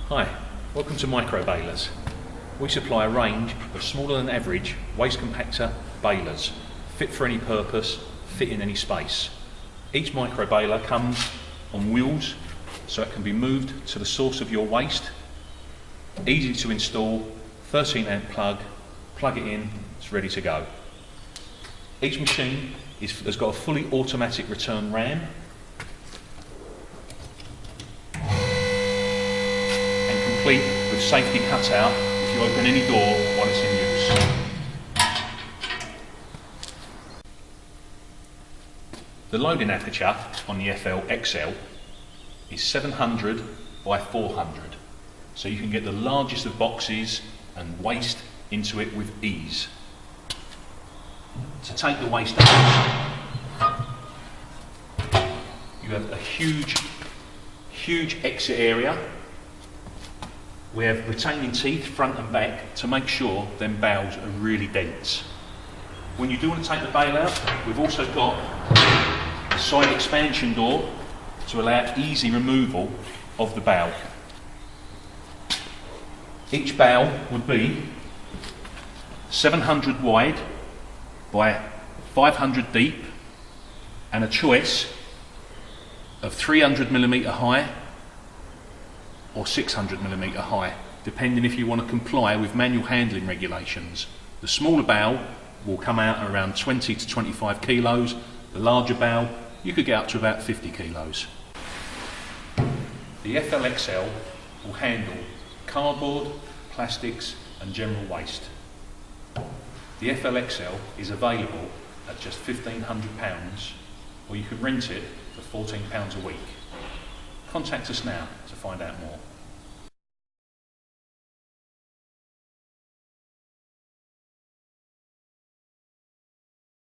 Hi, welcome to Micro Balers. We supply a range of smaller than average waste compactor balers, fit for any purpose, fit in any space. Each micro baler comes on wheels so it can be moved to the source of your waste. Easy to install, 13 amp plug it in, it's ready to go. Each machine has got a fully automatic return ram and complete with safety cutout if you open any door while it's in use. The loading aperture on the FL XL is 700 by 400, so you can get the largest of boxes and waste into it with ease. To take the waste out, you have a huge exit area. We have retaining teeth front and back to make sure them bales are really dense. When you do want to take the bale out, we've also got a side expansion door to allow easy removal of the bale. Each bale would be 700 wide by 500 deep and a choice of 300mm high or 600mm high, depending if you want to comply with manual handling regulations. The smaller bale will come out around 20 to 25 kilos. The larger bale, you could get up to about 50 kilos. The FLXL will handle cardboard, plastics and general waste. The FLXL is available at just £1,500, or you can rent it for £14 a week. Contact us now to find out more.